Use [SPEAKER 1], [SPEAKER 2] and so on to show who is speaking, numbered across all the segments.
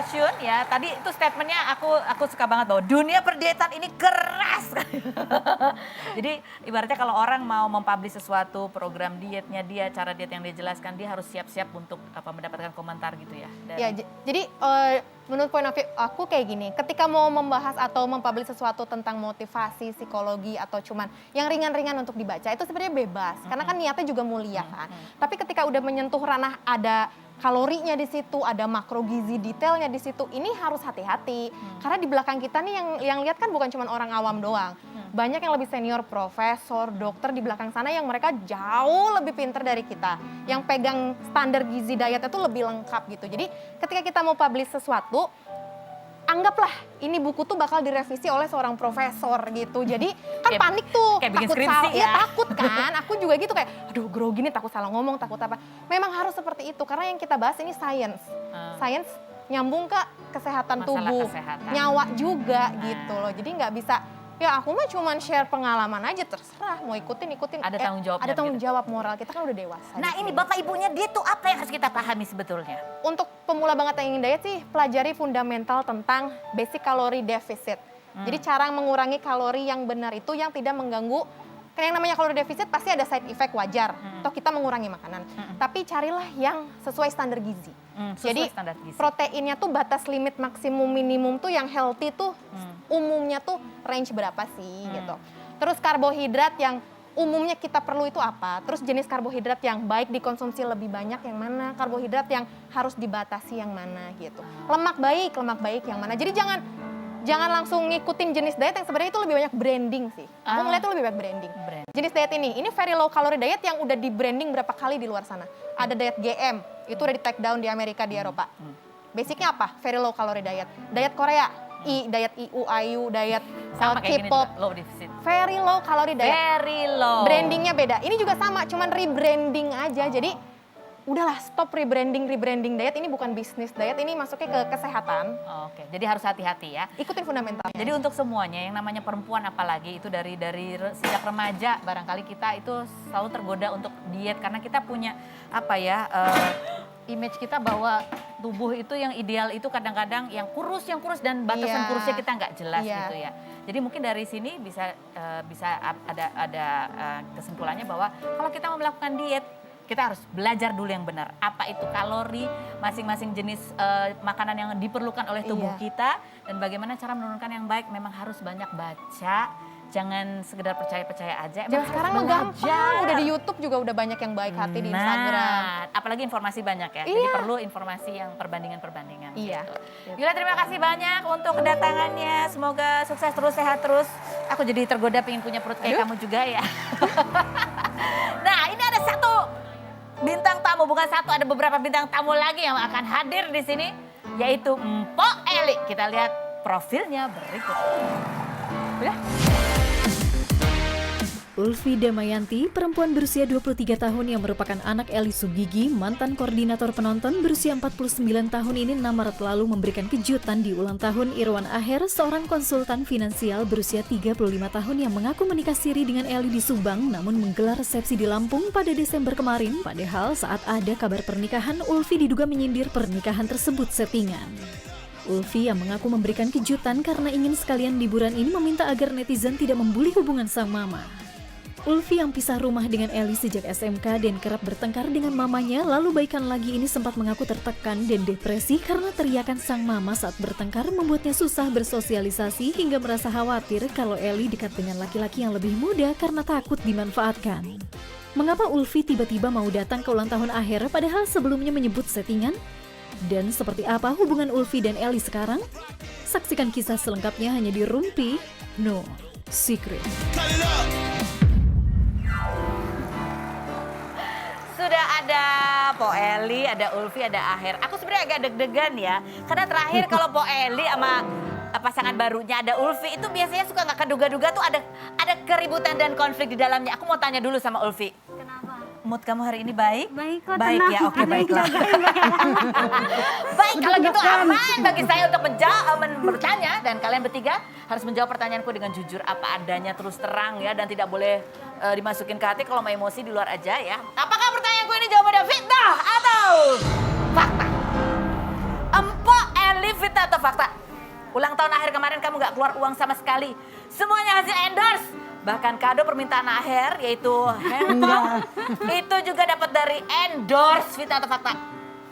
[SPEAKER 1] Coach Yun ya. Tadi itu statementnya aku suka banget bahwa dunia perdietan ini keras. Jadi ibaratnya kalau orang mau mempublish sesuatu program dietnya dia, cara diet yang dia jelaskan, dia harus siap-siap untuk mendapatkan komentar gitu ya.
[SPEAKER 2] Ya, jadi menurut point of view aku kayak gini, ketika mau membahas atau mempublish sesuatu tentang motivasi, psikologi atau cuman yang ringan-ringan untuk dibaca itu sebenarnya bebas, karena kan niatnya juga mulia kan. Tapi ketika udah menyentuh ranah ada kalorinya di situ, ada makro gizi detailnya di situ, ini harus hati-hati. Karena di belakang kita nih yang lihat kan bukan cuma orang awam doang. Banyak yang lebih senior, profesor, dokter di belakang sana yang mereka jauh lebih pinter dari kita. Yang pegang standar gizi diet itu lebih lengkap gitu. Jadi ketika kita mau publish sesuatu, anggaplah ini buku tuh bakal direvisi oleh seorang profesor gitu. Jadi kan panik tuh, takut salah. Ya takut kan, aku juga gitu kayak aduh grogi nih, takut salah ngomong, takut apa. Memang harus seperti itu karena yang kita bahas ini science. Science nyambung ke kesehatan tubuh, nyawa juga gitu loh. Jadi nggak bisa ya aku mah cuman share pengalaman aja, terserah mau ikutin.
[SPEAKER 1] Ada tanggung jawabnya.
[SPEAKER 2] Ada tanggung jawab moral, kita kan udah dewasa.
[SPEAKER 1] Nah ini bapak ibunya dia tuh apa yang harus kita pahami sebetulnya?
[SPEAKER 2] Untuk pemula banget yang ingin diet sih, pelajari fundamental tentang basic calorie deficit. Jadi cara mengurangi kalori yang benar itu yang tidak mengganggu. Kan yang namanya kalori defisit pasti ada side effect wajar. Atau kita mengurangi makanan. Tapi carilah yang sesuai standar gizi. Jadi
[SPEAKER 1] standar gizi.
[SPEAKER 2] Proteinnya tuh batas limit maksimum minimum tuh yang healthy tuh umumnya tuh range berapa sih gitu. Terus karbohidrat yang umumnya kita perlu itu apa? Terus jenis karbohidrat yang baik dikonsumsi lebih banyak yang mana? Karbohidrat yang harus dibatasi yang mana gitu. Lemak baik yang mana? Jadi jangan langsung ngikutin jenis diet yang sebenarnya itu lebih banyak branding sih. Aku ngeliat itu lebih banyak branding. Jenis diet ini very low calorie diet yang udah di branding berapa kali di luar sana. Ada diet GM, itu udah di take down di Amerika, di Eropa. Basicnya apa? Very low calorie diet. Diet Korea, diet IU, IU, diet K-pop.
[SPEAKER 1] Low deficit.
[SPEAKER 2] Very low calorie diet.
[SPEAKER 1] Very low.
[SPEAKER 2] Brandingnya beda. Ini juga sama, cuman rebranding aja. Jadi udahlah stop rebranding diet, ini bukan bisnis diet, ini masuknya ke kesehatan.
[SPEAKER 1] Oke, jadi harus hati-hati ya.
[SPEAKER 2] Ikutin fundamentalnya.
[SPEAKER 1] Jadi untuk semuanya yang namanya perempuan apalagi itu dari sejak remaja barangkali kita itu selalu tergoda untuk diet karena kita punya image kita bahwa tubuh itu yang ideal itu kadang-kadang yang kurus dan batasan kurusnya kita nggak jelas gitu ya. Jadi mungkin dari sini bisa ada kesimpulannya bahwa kalau kita mau melakukan diet kita harus belajar dulu yang benar. Apa itu kalori, masing-masing jenis makanan yang diperlukan oleh tubuh kita. Dan bagaimana cara menurunkan yang baik, memang harus banyak baca. Jangan sekedar percaya-percaya aja.
[SPEAKER 2] Jangan sekarang mah gampang, udah di YouTube juga udah banyak yang baik hati di Instagram.
[SPEAKER 1] Apalagi informasi banyak ya, jadi perlu informasi yang perbandingan-perbandingan.
[SPEAKER 2] Iya.
[SPEAKER 1] Gitu. Yula terima kasih banyak untuk kedatangannya, semoga sukses terus, sehat terus. Aku jadi tergoda pengen punya perut kayak kamu juga ya. Nah ini ada satu bintang tamu, bukan satu, ada beberapa bintang tamu lagi yang akan hadir di sini, yaitu Mpok Eli. Kita lihat profilnya berikut. Udah.
[SPEAKER 3] Ulfi Damayanti, perempuan berusia 23 tahun yang merupakan anak Eli Sugigi, mantan koordinator penonton berusia 49 tahun ini 6 Maret lalu memberikan kejutan di ulang tahun Irwan Aher, seorang konsultan finansial berusia 35 tahun yang mengaku menikah siri dengan Eli di Subang namun menggelar resepsi di Lampung pada Desember kemarin. Padahal saat ada kabar pernikahan, Ulfi diduga menyindir pernikahan tersebut settingan. Ulfi yang mengaku memberikan kejutan karena ingin sekalian liburan ini meminta agar netizen tidak membuli hubungan sang mama. Ulfi yang pisah rumah dengan Eli sejak SMK dan kerap bertengkar dengan mamanya, lalu baikan lagi ini sempat mengaku tertekan dan depresi karena teriakan sang mama saat bertengkar membuatnya susah bersosialisasi hingga merasa khawatir kalau Eli dekat dengan laki-laki yang lebih muda karena takut dimanfaatkan. Mengapa Ulfi tiba-tiba mau datang ke ulang tahun Aher padahal sebelumnya menyebut settingan? Dan seperti apa hubungan Ulfi dan Eli sekarang? Saksikan kisah selengkapnya hanya di Rumpi No Secret.
[SPEAKER 1] Sudah ada Po Eli, ada Ulfi, ada Aher. Aku sebenarnya agak deg-degan ya. Karena terakhir kalau Po Eli sama pasangan barunya ada Ulfi itu biasanya suka nggak keduga-duga tuh ada keributan dan konflik di dalamnya. Aku mau tanya dulu sama Ulfi.
[SPEAKER 4] Kenapa?
[SPEAKER 1] Mood kamu hari ini baik?
[SPEAKER 4] Baik kok,
[SPEAKER 1] baik
[SPEAKER 4] tenang.
[SPEAKER 1] Ya, oke baiklah. Baik, kalau gitu aman bagi saya untuk bertanya dan kalian bertiga harus menjawab pertanyaanku dengan jujur apa adanya, terus terang ya, dan tidak boleh dimasukin ke hati. Kalau mau emosi di luar aja ya. Apakah pertanyaanku ini jawabannya fitnah atau fakta? Empok Eli fitnah atau fakta? Ulang tahun Aher kemarin kamu gak keluar uang sama sekali. Semuanya hasil endorse. Bahkan kado permintaan Aher yaitu handphone itu juga dapat dari endorse. Fitnah atau fakta?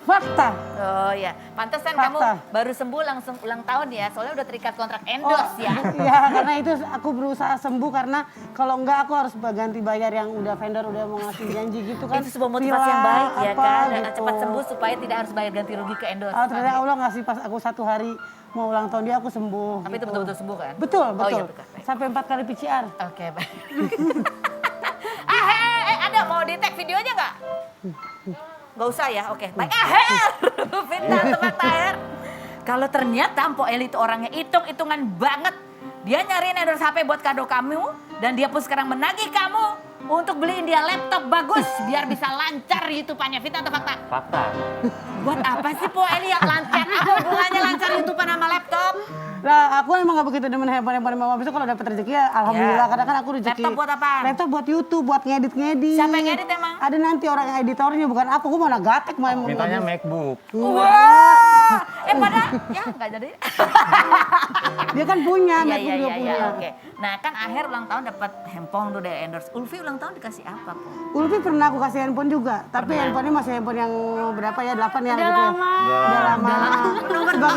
[SPEAKER 4] Fakta.
[SPEAKER 1] Oh ya, pantesan
[SPEAKER 4] Fakta.
[SPEAKER 1] kamu baru sembuh langsung ulang tahun ya. Soalnya udah terikat kontrak endorse ya.
[SPEAKER 4] Iya, karena itu aku berusaha sembuh karena kalau enggak aku harus ganti bayar yang udah vendor udah mau ngasih janji gitu kan.
[SPEAKER 1] Itu sebuah motivasi yang
[SPEAKER 4] Villa,
[SPEAKER 1] baik ya
[SPEAKER 4] apa
[SPEAKER 1] kan. Dan
[SPEAKER 4] gitu.
[SPEAKER 1] cepat sembuh supaya tidak harus bayar ganti rugi ke endorse.
[SPEAKER 4] Ternyata Allah ngasih pas aku 1 hari mau ulang tahun dia aku sembuh.
[SPEAKER 1] Tapi itu
[SPEAKER 4] gitu.
[SPEAKER 1] betul-betul sembuh kan?
[SPEAKER 4] Betul,
[SPEAKER 1] Oh
[SPEAKER 4] betul.
[SPEAKER 1] iya betul. Baik.
[SPEAKER 4] Sampai 4 kali PCR.
[SPEAKER 1] Oke, baik. Ada mau di tag videonya nggak? Nggak usah ya, oke. Baik, fitnah atau fakta Aher? Kalau ternyata Mpok Eli itu orangnya hitung-hitungan banget. Dia nyariin endorse HP buat kado kamu. Dan dia pun sekarang menagih kamu untuk beliin dia laptop bagus. Biar bisa lancar YouTube-annya. Fitnah atau fakta?
[SPEAKER 5] Fakta.
[SPEAKER 1] Buat apa sih Mpok Eli yang lancar? Apa hubungannya lancar YouTube-an sama laptop?
[SPEAKER 4] Lah aku emang gak begitu demen handphone mama. Besok kalau dapet rezeki ya alhamdulillah.
[SPEAKER 1] Ya.
[SPEAKER 4] Kadang kan aku rezeki.
[SPEAKER 1] Laptop buat apaan?
[SPEAKER 4] Laptop buat YouTube, buat ngedit-ngedit.
[SPEAKER 1] Siapa yang ngedit emang?
[SPEAKER 4] Ada nanti orang yang editornya bukan aku. Gue mau nagatek main.
[SPEAKER 5] Mintanya MacBook.
[SPEAKER 1] Wah, padahal ya nggak jadi.
[SPEAKER 4] Dia kan punya,
[SPEAKER 1] Iya,
[SPEAKER 4] MacBook
[SPEAKER 1] iya,
[SPEAKER 4] dia
[SPEAKER 1] iya,
[SPEAKER 4] punya.
[SPEAKER 1] iya, oke. Nah kan Aher ulang tahun dapat handphone tuh dari endorse. Ulfi ulang tahun dikasih apa po?
[SPEAKER 4] Ulfi pernah aku kasih handphone juga, tapi handphonenya masih handphone yang berapa ya, 8 ya
[SPEAKER 2] Udah
[SPEAKER 4] gitu ya.
[SPEAKER 2] lama.
[SPEAKER 4] Udah lama.
[SPEAKER 1] Nomor 8?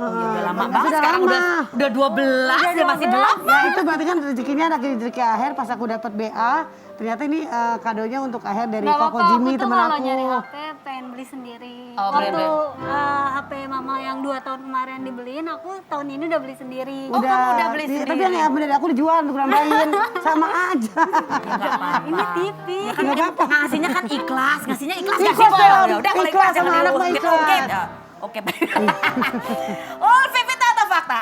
[SPEAKER 1] Udah lama
[SPEAKER 4] Tapi
[SPEAKER 1] banget
[SPEAKER 4] udah
[SPEAKER 1] sekarang
[SPEAKER 4] lama.
[SPEAKER 1] udah 12 dia masih 8.
[SPEAKER 4] Ya itu berarti kan rezekinya ada rezeki Aher pas aku dapat BA. Ternyata ini kadonya untuk Aher dari
[SPEAKER 6] Nggak
[SPEAKER 4] Koko
[SPEAKER 6] apa-apa,
[SPEAKER 4] Jimmy
[SPEAKER 6] aku tuh
[SPEAKER 4] temen
[SPEAKER 6] kalau
[SPEAKER 4] aku.
[SPEAKER 6] nyari HP pengen beli sendiri.
[SPEAKER 1] Oh,
[SPEAKER 6] Waktu
[SPEAKER 1] beli.
[SPEAKER 6] HP mama yang 2 tahun kemarin dibeliin, aku tahun ini udah beli sendiri.
[SPEAKER 1] Oh, kamu udah beli
[SPEAKER 4] Iya,
[SPEAKER 1] sendiri?
[SPEAKER 4] Tapi yang bener aku dijual untuk nambahin. Sama aja.
[SPEAKER 1] Enggak apa-apa.
[SPEAKER 6] Ini TV.
[SPEAKER 1] Ya kan
[SPEAKER 4] Nggak apa-apa.
[SPEAKER 1] ngasihnya kan ikhlas, ngasihnya ikhlas
[SPEAKER 4] Ikhlas
[SPEAKER 1] nggak sih, Po?
[SPEAKER 4] dong.
[SPEAKER 1] Ya udah kalau
[SPEAKER 4] Ikhlas
[SPEAKER 1] ikhlas
[SPEAKER 4] sama
[SPEAKER 1] jangan
[SPEAKER 4] anak mah
[SPEAKER 1] diurus.
[SPEAKER 4] ikhlas.
[SPEAKER 1] Oke. Oke. Ulfi, fitnah atau fakta?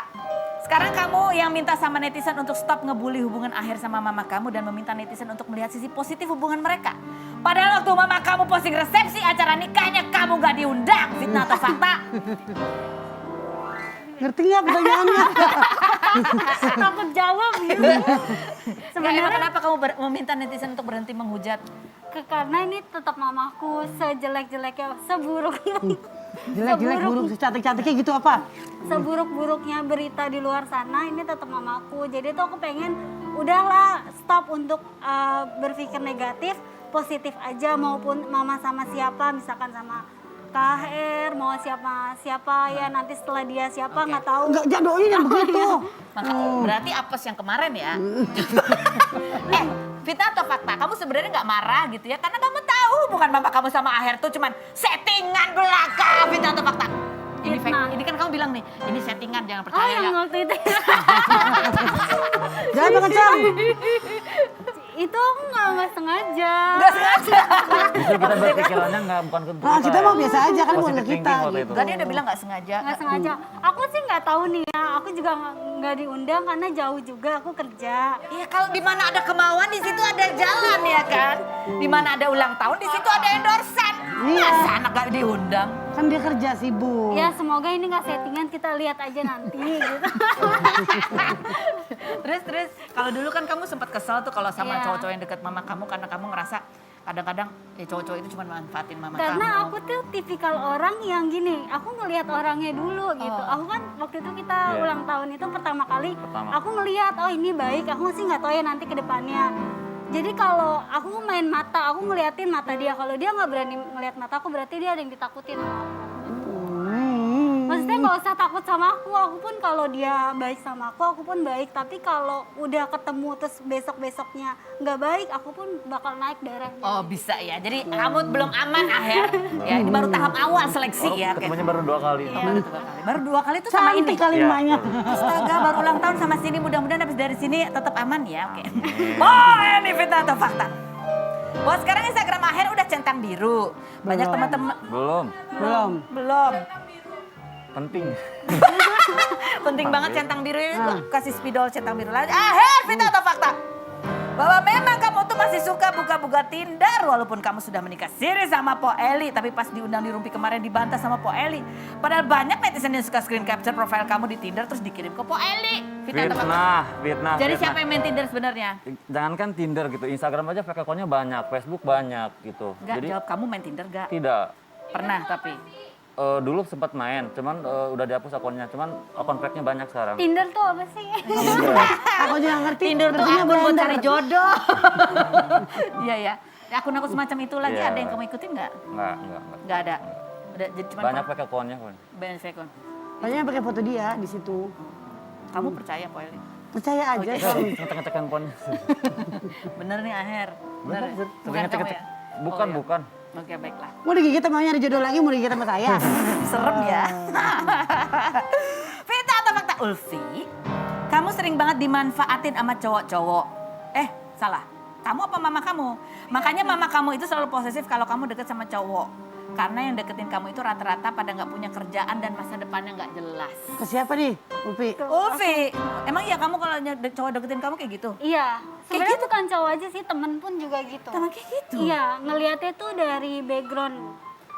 [SPEAKER 1] Sekarang kamu yang minta sama netizen untuk stop ngebully hubungan Aher sama mama kamu dan meminta netizen untuk melihat sisi positif hubungan mereka. Padahal waktu mama kamu posting resepsi acara nikahnya kamu gak diundang. Fitnah atau fakta?
[SPEAKER 4] Ngerti nggak pertanyaannya?
[SPEAKER 6] Takut jawab gitu.
[SPEAKER 1] Sebenarnya kenapa kamu meminta netizen untuk berhenti menghujat?
[SPEAKER 6] Karena ini tetap mamaku, sejelek-jeleknya,
[SPEAKER 4] Jelek-jelek buruk, secantik-cantiknya gitu apa?
[SPEAKER 6] seburuk-buruknya berita di luar sana, ini tetap mamaku. Jadi tuh aku pengen udahlah stop untuk berpikir negatif, positif aja, maupun mama sama siapa, misalkan sama KHR, mau siapa ya nanti setelah dia siapa nggak tahu.
[SPEAKER 4] Enggak jadoin yang begitu.
[SPEAKER 1] Maka berarti apes yang kemarin ya. Fitnah atau fakta? Kamu sebenarnya nggak marah gitu ya? Karena kamu tahu bukan mama kamu sama Aher tuh cuman settingan belaka. Fitnah atau fakta? Ini fake.
[SPEAKER 6] Fitnah.
[SPEAKER 1] Ini kan kamu bilang nih, ini settingan jangan
[SPEAKER 6] Oh
[SPEAKER 1] percaya
[SPEAKER 6] yang
[SPEAKER 1] ya.
[SPEAKER 6] waktu itu
[SPEAKER 4] Jangan kencang.
[SPEAKER 6] itu aku nggak sengaja.
[SPEAKER 1] Nggak sengaja.
[SPEAKER 5] Justru kita berpikirannya bukan ke
[SPEAKER 4] Nah, kita mau biasa aja kan bukan
[SPEAKER 5] Positive
[SPEAKER 4] ke kita.
[SPEAKER 5] thinking waktu
[SPEAKER 4] Gitu.
[SPEAKER 5] itu.
[SPEAKER 1] Enggak, dia udah bilang nggak sengaja.
[SPEAKER 6] Nggak sengaja. Aku sih nggak tahu nih ya. Aku juga nggak diundang karena jauh juga aku kerja.
[SPEAKER 1] Iya, kalau di mana ada kemauan di situ ada jalan ya kan. Di mana ada ulang tahun di situ ada endorsan. Masa anak gak diundang?
[SPEAKER 4] Kan dia kerja sibuk.
[SPEAKER 6] Ya semoga ini nggak settingan, kita lihat aja nanti gitu.
[SPEAKER 1] Terus kalau dulu kan kamu sempat kesel tuh kalau sama
[SPEAKER 6] Iya.
[SPEAKER 1] cowok-cowok yang dekat mama kamu karena kamu ngerasa kadang-kadang cowok-cowok itu cuma manfaatin mama
[SPEAKER 6] Karena
[SPEAKER 1] kamu.
[SPEAKER 6] aku tuh tipikal orang yang gini, aku ngelihat orangnya dulu gitu.
[SPEAKER 1] Oh.
[SPEAKER 6] Aku kan waktu itu kita
[SPEAKER 5] Iya.
[SPEAKER 6] ulang tahun itu pertama kali,
[SPEAKER 5] Pertama.
[SPEAKER 6] aku ngelihat oh ini baik, aku masih nggak tahu ya nanti ke depannya. Jadi kalau aku main mata, aku ngeliatin mata dia. Kalau dia nggak berani ngeliat mata aku, berarti dia ada yang ditakutin sama aku. Maksudnya nggak usah takut sama aku pun kalau dia baik sama aku pun baik. Tapi kalau udah ketemu terus besok-besoknya nggak baik, aku pun bakal naik darahnya.
[SPEAKER 1] Oh bisa ya, jadi kamu belum aman Aher. Ya ini baru tahap awal seleksi ya.
[SPEAKER 5] Ketemunya baru 2 kali.
[SPEAKER 1] Baru 2 kali tuh sama ini.
[SPEAKER 4] Cantik kali emaknya.
[SPEAKER 1] Astaga, baru ulang tahun sama sini, mudah-mudahan habis dari sini tetap aman ya. Oke. Oh ini fitnah atau fakta? Wah sekarang Instagram Aher udah centang biru. Banyak
[SPEAKER 4] Belum.
[SPEAKER 1] teman-teman
[SPEAKER 5] Belum.
[SPEAKER 1] belum.
[SPEAKER 5] Penting.
[SPEAKER 1] Penting banget centang biru ini kasih spidol centang biru lagi. Aher, fitnah atau fakta? Bahwa memang kamu tuh masih suka buka-buka Tinder walaupun kamu sudah menikah siri sama Po Eli. Tapi pas diundang di Rumpi kemarin dibantah sama Po Eli. Padahal banyak netizen yang suka screen capture profile kamu di Tinder terus dikirim ke Po Eli. Fitnah atau fakta?
[SPEAKER 5] Fitnah.
[SPEAKER 1] Jadi
[SPEAKER 5] fitnah.
[SPEAKER 1] siapa yang main Tinder sebenarnya?
[SPEAKER 5] Jangankan Tinder gitu, Instagram aja fake account-nya banyak, Facebook banyak gitu.
[SPEAKER 1] Enggak,
[SPEAKER 5] Jadi
[SPEAKER 1] jawab kamu main Tinder gak?
[SPEAKER 5] tidak.
[SPEAKER 1] Pernah tapi.
[SPEAKER 5] dulu sempat main, cuman udah dihapus akunnya. Cuman akun fake-nya banyak sekarang.
[SPEAKER 6] Tinder tuh apa sih?
[SPEAKER 4] Aku juga ngerti.
[SPEAKER 1] Tinder tuh
[SPEAKER 4] Artinya
[SPEAKER 1] akun buat
[SPEAKER 4] blender.
[SPEAKER 1] cari jodoh. Iya ya. Akun-akun semacam itu lagi
[SPEAKER 5] Iya.
[SPEAKER 1] ada yang kamu ikutin nggak?
[SPEAKER 5] Enggak.
[SPEAKER 1] Nggak ada. Udah jadi cuma
[SPEAKER 5] Banyak fake akunnya. Pon.
[SPEAKER 1] banyak fake account.
[SPEAKER 4] Banyak pakai foto dia di situ.
[SPEAKER 1] Kamu percaya Po Eli?
[SPEAKER 4] Percaya aja.
[SPEAKER 5] Ngecek handphonenya.
[SPEAKER 1] Bener nih Aher. Bener.
[SPEAKER 5] Bener,
[SPEAKER 1] Bukan kamu ya?
[SPEAKER 5] Bukan,
[SPEAKER 1] Oh, iya.
[SPEAKER 5] bukan.
[SPEAKER 1] Oke baiklah.
[SPEAKER 4] Mau digigit sama nyari jodoh lagi, mau digigit sama saya.
[SPEAKER 1] Serem ya. Fakta atau fakta? Ulfi, kamu sering banget dimanfaatin sama cowok-cowok. Salah. Kamu apa mama kamu? Makanya mama kamu itu selalu posesif kalau kamu deket sama cowok. Karena yang deketin kamu itu rata-rata pada nggak punya kerjaan dan masa depannya nggak jelas.
[SPEAKER 4] Ke siapa nih, Upi?
[SPEAKER 1] Ulfi, emang iya kamu kalau cowok deketin kamu kayak gitu?
[SPEAKER 6] Iya, sebenarnya bukan cowok aja sih, temen pun juga gitu.
[SPEAKER 1] Teman kayak gitu?
[SPEAKER 6] Iya, ngelihatnya tuh dari background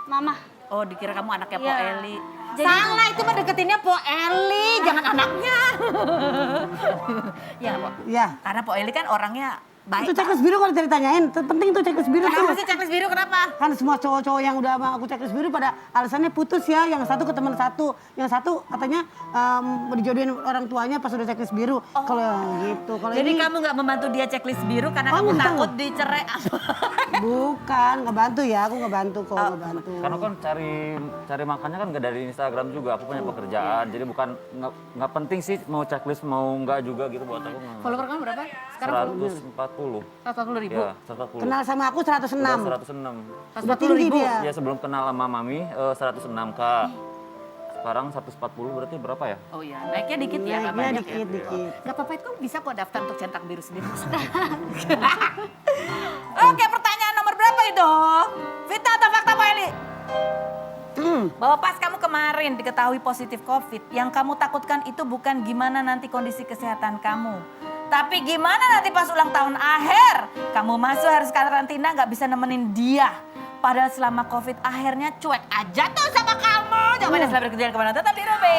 [SPEAKER 6] mama.
[SPEAKER 1] Oh dikira kamu anaknya Po
[SPEAKER 6] Iya.
[SPEAKER 1] Eli.
[SPEAKER 6] Jadi-
[SPEAKER 1] Salah, itu mah deketinnya Po Eli, jangan anaknya. Iya Po?
[SPEAKER 4] Ya.
[SPEAKER 1] Karena Po Eli kan orangnya
[SPEAKER 4] Itu
[SPEAKER 1] baik.
[SPEAKER 4] checklist biru kalau ditanyain. Penting tuh checklist biru
[SPEAKER 1] Kenapa
[SPEAKER 4] tuh.
[SPEAKER 1] sih checklist biru kenapa?
[SPEAKER 4] Kan semua cowok-cowok yang udah sama aku checklist biru pada alasannya putus ya. Yang satu ke teman satu, yang satu katanya dijodohin orang tuanya pas udah checklist biru. Kalau gitu, kalau
[SPEAKER 1] Jadi
[SPEAKER 4] ini
[SPEAKER 1] kamu nggak membantu dia checklist biru karena
[SPEAKER 4] Oh,
[SPEAKER 1] kamu
[SPEAKER 4] enggak.
[SPEAKER 1] takut dicerai.
[SPEAKER 4] bukan ngebantu ya, aku ngebantu kok, ngebantu.
[SPEAKER 5] Karena kan cari makannya kan nggak dari Instagram juga. Aku punya pekerjaan, jadi bukan nggak penting sih mau checklist mau nggak juga gitu buat aku.
[SPEAKER 1] Follower kamu berapa? Sekarang
[SPEAKER 5] 140.
[SPEAKER 1] 40.000.
[SPEAKER 5] Ya, 140.
[SPEAKER 4] Kenal sama aku 106.
[SPEAKER 5] Udah 106.
[SPEAKER 4] Udah tinggi
[SPEAKER 1] 140.000.
[SPEAKER 4] dia.
[SPEAKER 5] Ya sebelum kenal sama Mami 106K. Sekarang 140 berarti berapa ya?
[SPEAKER 1] Oh iya, naiknya dikit ya, nggak
[SPEAKER 4] Naiknya
[SPEAKER 1] banyak ya.
[SPEAKER 4] dikit-dikit.
[SPEAKER 1] Gak apa-apa, itu bisa kok daftar untuk centang biru sendiri. Oke, pertanyaan nomor berapa itu? Vita atau fakta Po Eli? Bahwa pas kamu kemarin diketahui positif COVID, yang kamu takutkan itu bukan gimana nanti kondisi kesehatan kamu. Tapi gimana nanti pas ulang tahun akhir, kamu masuk harus karantina gak bisa nemenin dia. Padahal selama COVID akhirnya cuek aja tuh sama kamu. Jawabannya setelah berikut kemana tetap di Ruby.